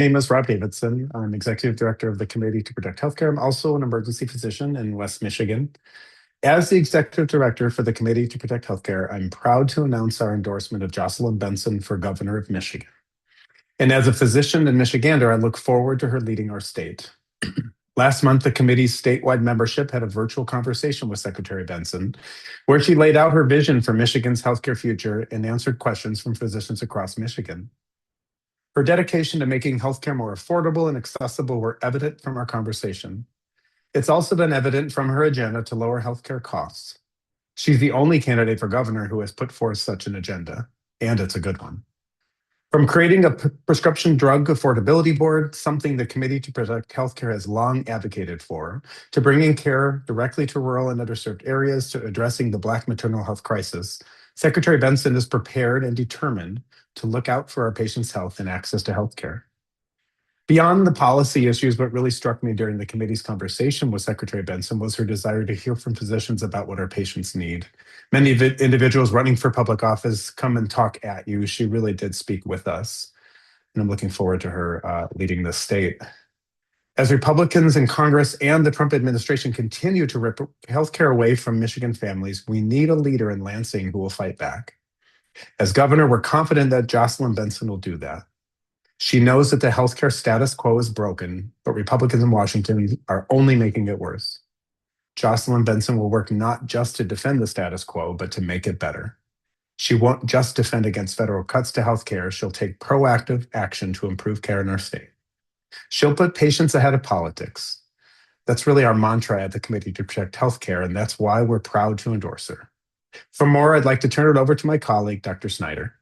My name is Rob Davidson. I'm Executive Director of the Committee to Protect Healthcare. I'm also an emergency physician in West Michigan. As the Executive Director for the Committee to Protect Healthcare, I'm proud to announce our endorsement of Jocelyn Benson for Governor of Michigan. And as a physician and Michigander, I look forward to her leading our state. Last month, the committee's statewide membership had a virtual conversation with Secretary Benson, where she laid out her vision for Michigan's healthcare future and answered questions from physicians across Michigan. Her dedication to making healthcare more affordable and accessible were evident from our conversation. It's also been evident from her agenda to lower healthcare costs. She's the only candidate for governor who has put forth such an agenda, and it's a good one. From creating a prescription drug affordability board, something the Committee to Protect Healthcare has long advocated for, to bringing care directly to rural and underserved areas, to addressing the Black maternal health crisis, Secretary Benson is prepared and determined to look out for our patients' health and access to healthcare. Beyond the policy issues, what really struck me during the committee's conversation with Secretary Benson was her desire to hear from physicians about what our patients need. Many of the individuals running for public office come and talk at you. She really did speak with us, and I'm looking forward to her leading this state. As Republicans in Congress and the Trump administration continue to rip healthcare away from Michigan families, we need a leader in Lansing who will fight back. As governor, we're confident that Jocelyn Benson will do that. She knows that the healthcare status quo is broken, but Republicans in Washington are only making it worse. Jocelyn Benson will work not just to defend the status quo, but to make it better. She won't just defend against federal cuts to healthcare. She'll take proactive action to improve care in our state. She'll put patients ahead of politics. That's really our mantra at the Committee to Protect Healthcare, and that's why we're proud to endorse her. For more, I'd like to turn it over to my colleague, Dr. Snyder.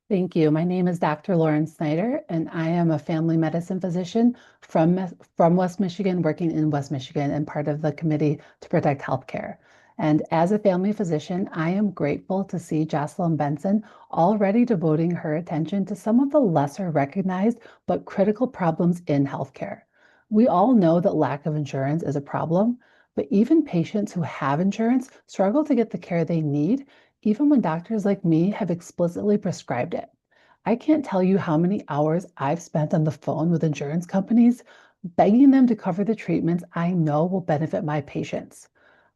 Thank you. My name is Dr. Lauren Snyder, and I am a family medicine physician from West Michigan, working in West Michigan and part of the Committee to Protect Healthcare. And as a family physician, I am grateful to see Jocelyn Benson already devoting her attention to some of the lesser recognized but critical problems in healthcare. We all know that lack of insurance is a problem, but even patients who have insurance struggle to get the care they need, even when doctors like me have explicitly prescribed it. I can't tell you how many hours I've spent on the phone with insurance companies, begging them to cover the treatments I know will benefit my patients.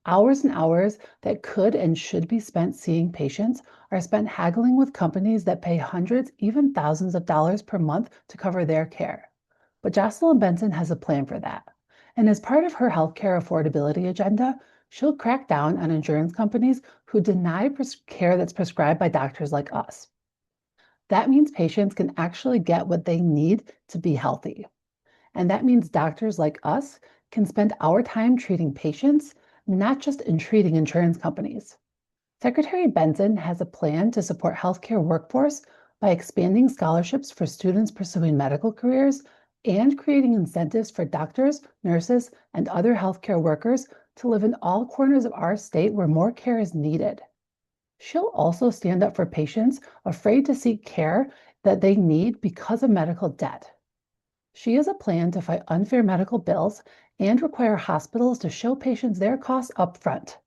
Hours and hours that could and should be spent seeing patients are spent haggling with companies that pay hundreds, even thousands of dollars per month to cover their care. But Jocelyn Benson has a plan for that. And as part of her healthcare affordability agenda, she'll crack down on insurance companies who deny care that's prescribed by doctors like us. That means patients can actually get what they need to be healthy. And that means doctors like us can spend our time treating patients, not just in treating insurance companies. Secretary Benson has a plan to support healthcare workforce by expanding scholarships for students pursuing medical careers and creating incentives for doctors, nurses, and other healthcare workers to live in all corners of our state where more care is needed. She'll also stand up for patients afraid to seek care that they need because of medical debt. She has a plan to fight unfair medical bills and require hospitals to show patients their costs up front.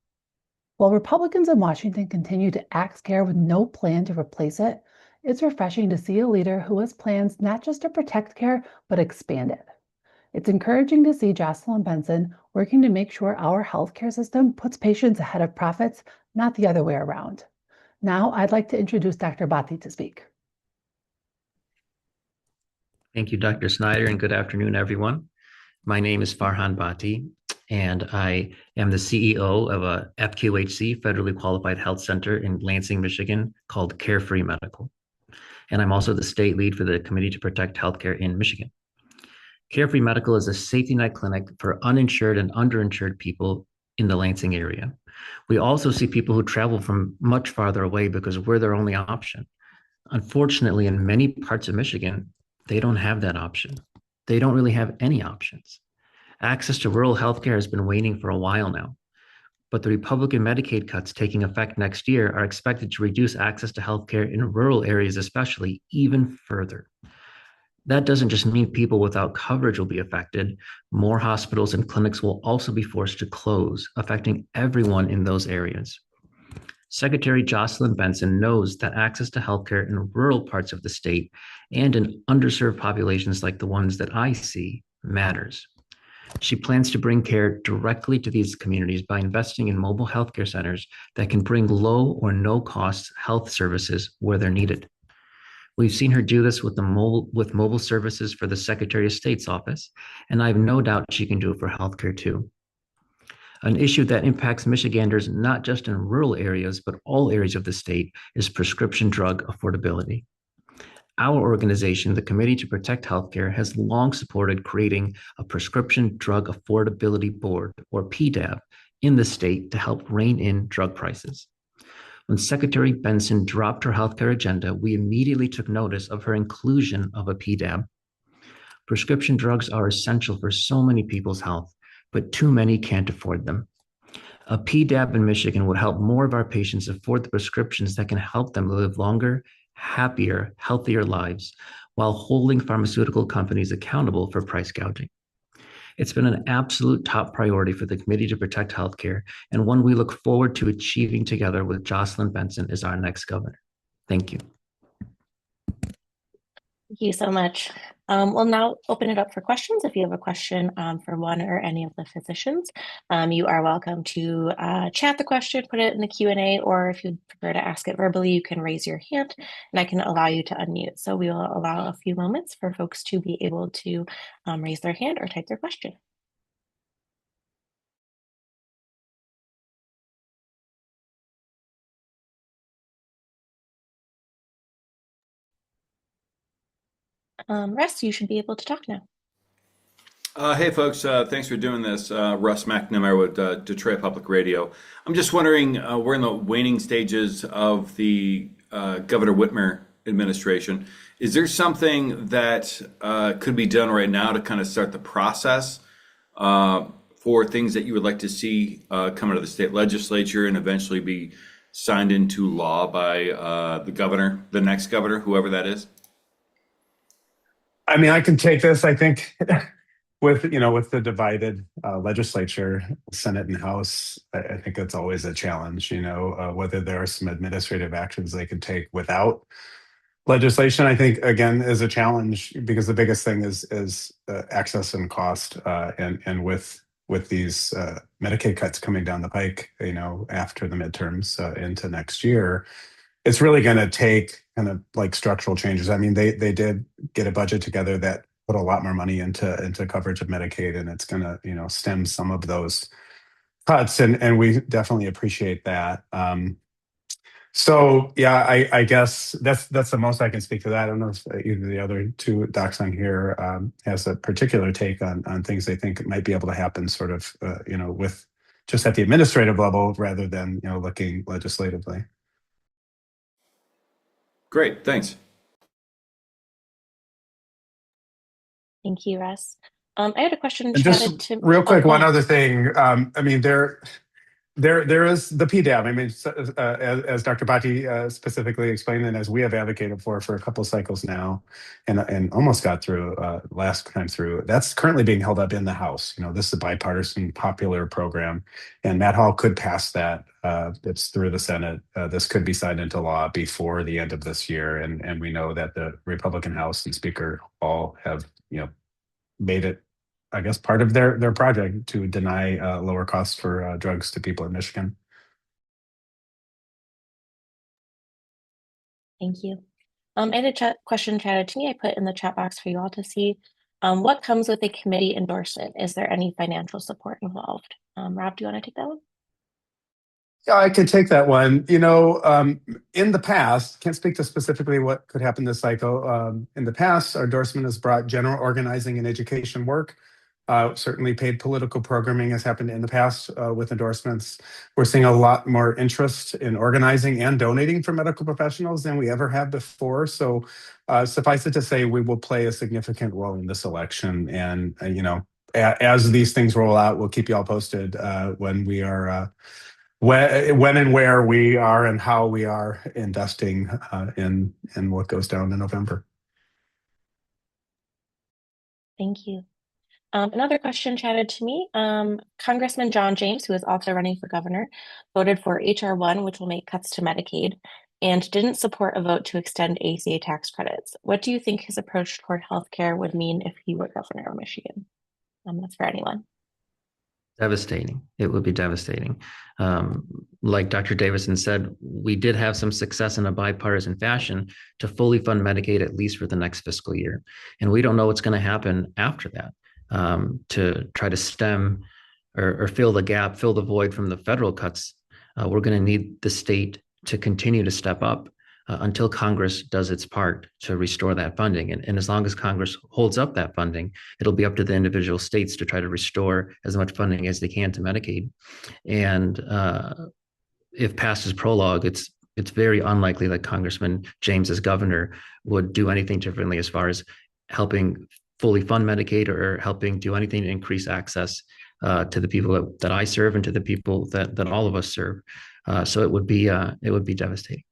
While Republicans in Washington continue to axe care with no plan to replace it, it's refreshing to see a leader who has plans not just to protect care, but expand it. It's encouraging to see Jocelyn Benson working to make sure our healthcare system puts patients ahead of profits, not the other way around. Now, I'd like to introduce Dr. Bhatti to speak. Thank you, Dr. Snyder, and good afternoon, everyone. My name is Farhan Bhatti, and I am the CEO of a FQHC, Federally Qualified Health Center in Lansing, Michigan, called Carefree Medical. And I'm also the state lead for the Committee to Protect Healthcare in Michigan. Carefree Medical is a safety net clinic for uninsured and underinsured people in the Lansing area. We also see people who travel from much farther away because we're their only option. Unfortunately, in many parts of Michigan, they don't have that option. They don't really have any options. Access to rural healthcare has been waning for a while now, but the Republican Medicaid cuts taking effect next year are expected to reduce access to healthcare in rural areas, especially even further. That doesn't just mean people without coverage will be affected. More hospitals and clinics will also be forced to close, affecting everyone in those areas. Secretary Jocelyn Benson knows that access to healthcare in rural parts of the state and in underserved populations like the ones that I see matters. She plans to bring care directly to these communities by investing in mobile healthcare centers that can bring low or no cost health services where they're needed. We've seen her do this with mobile services for the Secretary of State's office, and I have no doubt she can do it for healthcare too. An issue that impacts Michiganders not just in rural areas, but all areas of the state is prescription drug affordability. Our organization, the Committee to Protect Healthcare, has long supported creating a Prescription Drug Affordability Board, or PDAB, in the state to help rein in drug prices. When Secretary Benson dropped her healthcare agenda, we immediately took notice of her inclusion of a PDAB. Prescription drugs are essential for so many people's health, but too many can't afford them. A PDAB in Michigan would help more of our patients afford the prescriptions that can help them live longer, happier, healthier lives while holding pharmaceutical companies accountable for price gouging. It's been an absolute top priority for the Committee to Protect Healthcare and one we look forward to achieving together with Jocelyn Benson as our next governor. Thank you. Thank you so much. We'll now open it up for questions. If you have a question for one or any of the physicians, you are welcome to chat the question, put it in the Q&A, or if you'd prefer to ask it verbally, you can raise your hand and I can allow you to unmute. So we will allow a few moments for folks to be able to raise their hand or type their question. Russ, you should be able to talk now. Hey folks, thanks for doing this. Russ McNamara with Detroit Public Radio. I'm just wondering, we're in the waning stages of the Governor Whitmer administration. Is there something that could be done right now to kind of start the process for things that you would like to see come out of the state legislature and eventually be signed into law by the governor, the next governor, whoever that is? I mean, I can take this. I think with the divided legislature, Senate and House, I think that's always a challenge. Whether there are some administrative actions they can take without legislation, I think again is a challenge because the biggest thing is access and cost, and with these Medicaid cuts coming down the pike, after the midterms into next year, it's really going to take kind of like structural changes. I mean, they did get a budget together that put a lot more money into coverage of Medicaid, and it's going to stem some of those cuts, and we definitely appreciate that. So yeah, I guess that's the most I can speak to that. I don't know if either of the other two docs on here has a particular take on things they think might be able to happen, sort of with just at the administrative level rather than looking legislatively. Great, thanks. Thank you, Russ. I had a question. And just real quick, one other thing. I mean, there is the PDAB. I mean, as Dr. Bhatti specifically explained, and as we have advocated for a couple of cycles now, and almost got through last time through. That's currently being held up in the House. This is a bipartisan, popular program, and Matt Hall could pass that. It's through the Senate. This could be signed into law before the end of this year, and we know that the Republican House and Speaker Hall have made it, I guess, part of their project to deny lower costs for drugs to people in Michigan. Thank you. I had a question chatted to me. I put in the chat box for you all to see. What comes with a committee endorsement? Is there any financial support involved? Rob, do you want to take that one? Yeah, I could take that one. In the past, can't speak to specifically what could happen this cycle. In the past, our endorsement has brought general organizing and education work. Certainly paid political programming has happened in the past with endorsements. We're seeing a lot more interest in organizing and donating for medical professionals than we ever have before. So suffice it to say, we will play a significant role in this election. And, as these things roll out, we'll keep you all posted when we are when and where we are and how we are investing in what goes down in November. Thank you. Another question chatted to me. Congressman John James, who is also running for governor, voted for HR1, which will make cuts to Medicaid, and didn't support a vote to extend ACA tax credits. What do you think his approach toward healthcare would mean if he were governor of Michigan? That's for anyone. Devastating. It would be devastating. Like Dr. Davison said, we did have some success in a bipartisan fashion to fully fund Medicaid, at least for the next fiscal year. And we don't know what's going to happen after that, to try to stem or fill the gap, fill the void from the federal cuts. We're going to need the state to continue to step up until Congress does its part to restore that funding. And as long as Congress holds up that funding, it'll be up to the individual states to try to restore as much funding as they can to Medicaid. And if passed as prologue, it's very unlikely that Congressman James, as governor, would do anything differently as far as helping fully fund Medicaid or helping do anything to increase access to the people that I serve and to the people that all of us serve. So it would be devastating.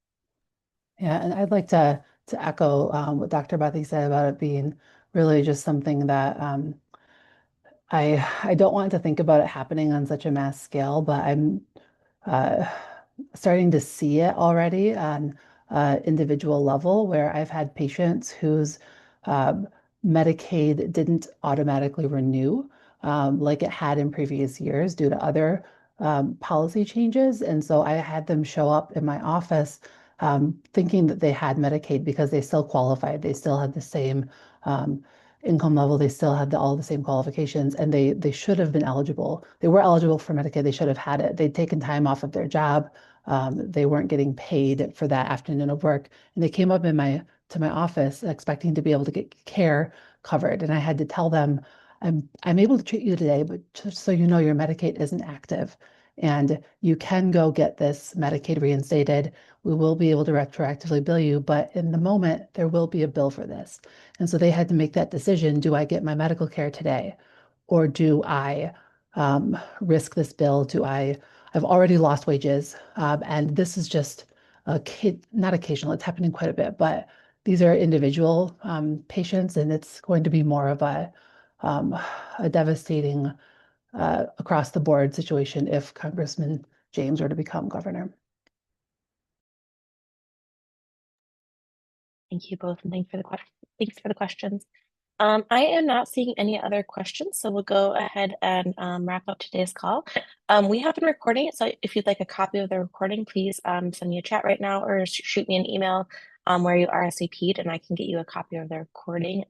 Yeah, and I'd like to echo what Dr. Bethy said about it being really just something that I don't want to think about it happening on such a mass scale, but I'm uh, starting to see it already on individual level where I've had patients whose um, Medicaid didn't automatically renew like it had in previous years due to other policy changes. And so I had them show up in my office thinking that they had Medicaid because they still qualified. They still had the same income level. They still had all the same qualifications, and they should have been eligible. They were eligible for Medicaid. They should have had it. They'd taken time off of their job. They weren't getting paid for that afternoon of work, and they came up to my office expecting to be able to get care covered. And I had to tell them, I'm able to treat you today, but just so you know, your Medicaid isn't active, and you can go get this Medicaid reinstated. We will be able to retroactively bill you, but in the moment, there will be a bill for this. And so they had to make that decision. Do I get my medical care today? Or do I risk this bill? I've already lost wages. And this is just not occasional, it's happening quite a bit, but these are individual patients, and it's going to be more of a devastating across the board situation if Congressman James were to become governor. Thank you both, and thanks for the questions. I am not seeing any other questions, so we'll go ahead and wrap up today's call. We have been recording it, so if you'd like a copy of the recording, please send me a chat right now or shoot me an email where you RSVP'd, and I can get you a copy of the recording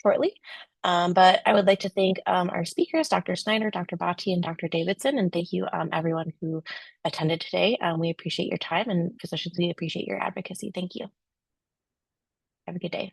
shortly. But I would like to thank our speakers, Dr. Snyder, Dr. Bhatti, and Dr. Davidson, and thank you everyone who attended today. We appreciate your time, and physicians, we appreciate your advocacy. Thank you. Have a good day.